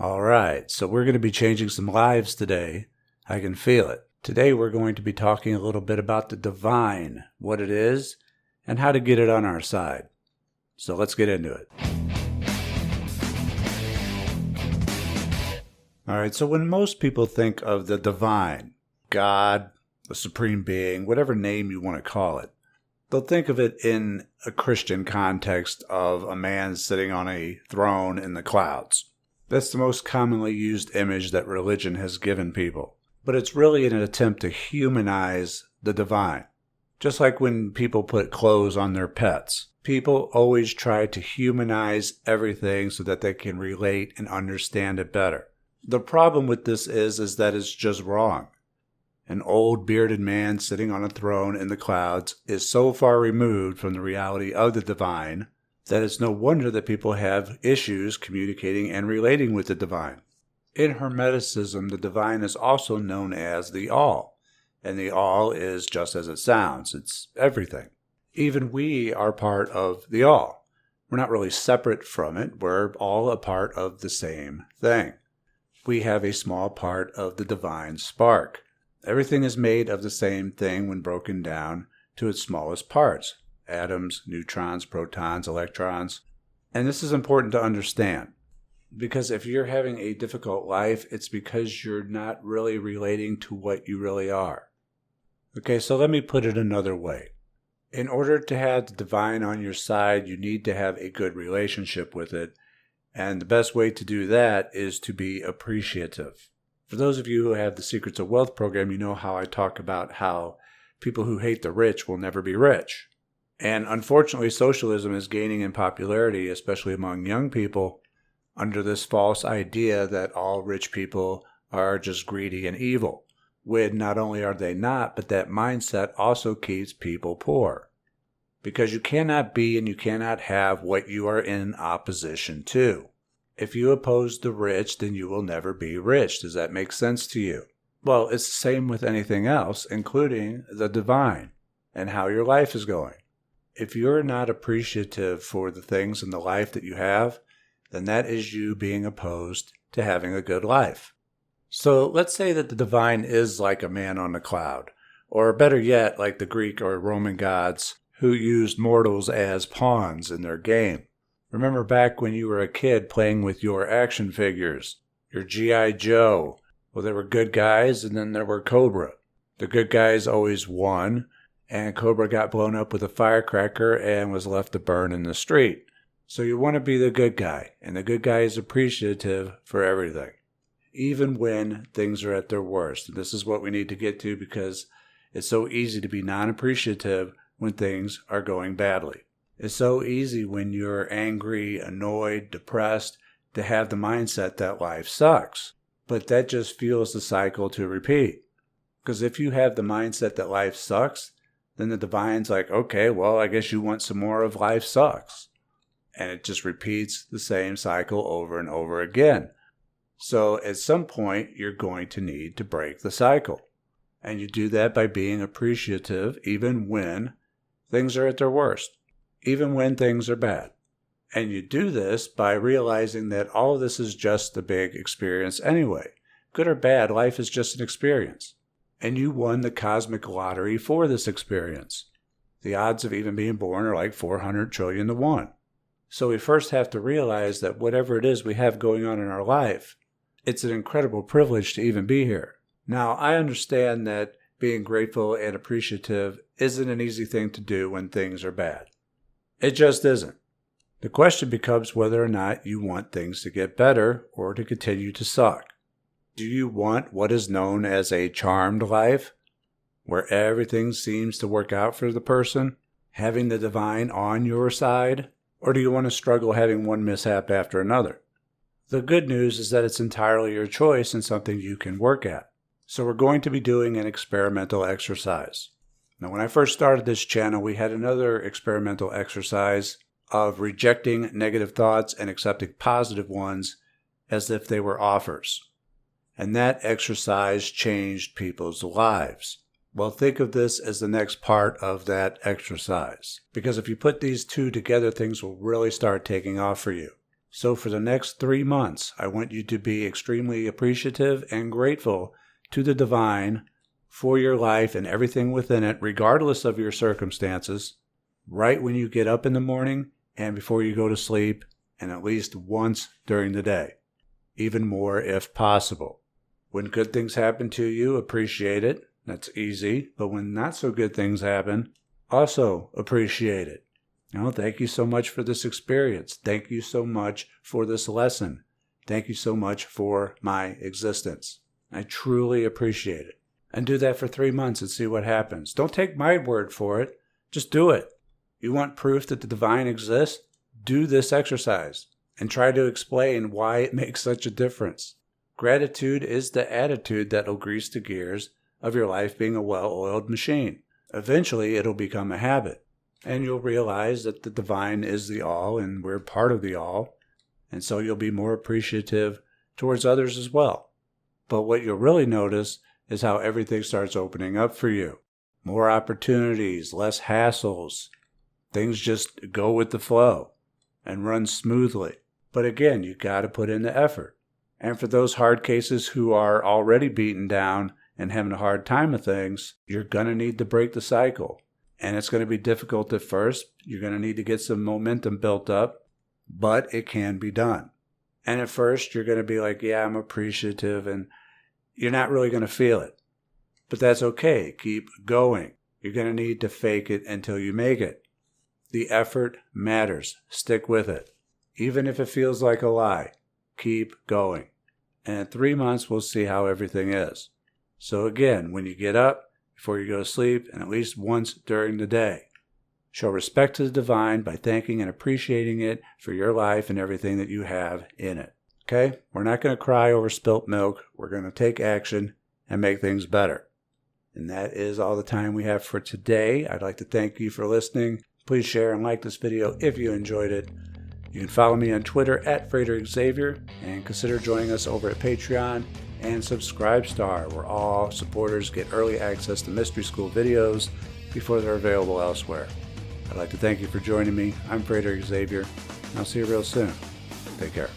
All right, so we're going to be changing some lives today. I can feel it. Today we're going to be talking a little bit about the divine, what it is, and how to get it on our side. So let's get into it. All right, so when most people think of the divine, God, the supreme being, whatever name you want to call it, they'll think of it in a Christian context of a man sitting on a throne in the clouds. That's the most commonly used image that religion has given people. But it's really an attempt to humanize the divine. Just like when people put clothes on their pets. People always try to humanize everything so that they can relate and understand it better. The problem with this is that it's just wrong. An old bearded man sitting on a throne in the clouds is so far removed from the reality of the divine that it's no wonder that people have issues communicating and relating with the divine. In Hermeticism, the divine is also known as the all, and the all is just as it sounds. It's everything. Even we are part of the all. We're not really separate from it. We're all a part of the same thing. We have a small part of the divine spark. Everything is made of the same thing when broken down to its smallest parts. Atoms, neutrons, protons, electrons. And this is important to understand. Because if you're having a difficult life, it's because you're not really relating to what you really are. Okay, so let me put it another way. In order to have the divine on your side, you need to have a good relationship with it. And the best way to do that is to be appreciative. For those of you who have the Secrets of Wealth program, you know how I talk about how people who hate the rich will never be rich. And unfortunately, socialism is gaining in popularity, especially among young people, under this false idea that all rich people are just greedy and evil. When not only are they not, but that mindset also keeps people poor. Because you cannot be and you cannot have what you are in opposition to. If you oppose the rich, then you will never be rich. Does that make sense to you? Well, it's the same with anything else, including the divine and how your life is going. If you're not appreciative for the things in the life that you have, then that is you being opposed to having a good life. So let's say that the divine is like a man on a cloud, or better yet, like the Greek or Roman gods who used mortals as pawns in their game. Remember back when you were a kid playing with your action figures, your G.I. Joe. Well, there were good guys and then there were Cobra. The good guys always won, and Cobra got blown up with a firecracker and was left to burn in the street. So you want to be the good guy, and the good guy is appreciative for everything, even when things are at their worst. And this is what we need to get to because it's so easy to be non-appreciative when things are going badly. It's so easy when you're angry, annoyed, depressed, to have the mindset that life sucks. But that just fuels the cycle to repeat. Because if you have the mindset that life sucks, then the divine's like, okay, well, I guess you want some more of life sucks. And it just repeats the same cycle over and over again. So at some point, you're going to need to break the cycle. And you do that by being appreciative even when things are at their worst, even when things are bad. And you do this by realizing that all of this is just a big experience anyway. Good or bad, life is just an experience. And you won the cosmic lottery for this experience. The odds of even being born are like 400 trillion to 1. So we first have to realize that whatever it is we have going on in our life, it's an incredible privilege to even be here. Now, I understand that being grateful and appreciative isn't an easy thing to do when things are bad. It just isn't. The question becomes whether or not you want things to get better or to continue to suck. Do you want what is known as a charmed life, where everything seems to work out for the person, having the divine on your side? Or do you want to struggle having one mishap after another? The good news is that it's entirely your choice and something you can work at. So we're going to be doing an experimental exercise. Now, when I first started this channel, we had another experimental exercise of rejecting negative thoughts and accepting positive ones as if they were offers. And that exercise changed people's lives. Well, think of this as the next part of that exercise. Because if you put these two together, things will really start taking off for you. So for the next 3 months, I want you to be extremely appreciative and grateful to the divine for your life and everything within it, regardless of your circumstances, right when you get up in the morning and before you go to sleep, and at least once during the day. Even more if possible. When good things happen to you, appreciate it. That's easy. But when not so good things happen, also appreciate it. Thank you so much for this experience. Thank you so much for this lesson. Thank you so much for my existence. I truly appreciate it. And do that for 3 months and see what happens. Don't take my word for it. Just do it. You want proof that the divine exists? Do this exercise and try to explain why it makes such a difference. Gratitude is the attitude that will grease the gears of your life being a well-oiled machine. Eventually, it'll become a habit, and you'll realize that the divine is the all, and we're part of the all, and so you'll be more appreciative towards others as well. But what you'll really notice is how everything starts opening up for you. More opportunities, less hassles. Things just go with the flow and run smoothly. But again, you got to put in the effort. And for those hard cases who are already beaten down and having a hard time of things, you're going to need to break the cycle. And it's going to be difficult at first. You're going to need to get some momentum built up, but it can be done. And at first, you're going to be like, yeah, I'm appreciative, and you're not really going to feel it. But that's okay. Keep going. You're going to need to fake it until you make it. The effort matters. Stick with it. Even if it feels like a lie, keep going. And in 3 months, we'll see how everything is. So again, when you get up, before you go to sleep, and at least once during the day, show respect to the divine by thanking and appreciating it for your life and everything that you have in it. Okay? We're not going to cry over spilt milk. We're going to take action and make things better. And that is all the time we have for today. I'd like to thank you for listening. Please share and like this video if you enjoyed it. You can follow me on Twitter at Frater Xavier, and consider joining us over at Patreon and Subscribestar, where all supporters get early access to Mystery School videos before they're available elsewhere. I'd like to thank you for joining me. I'm Frater Xavier, and I'll see you real soon. Take care.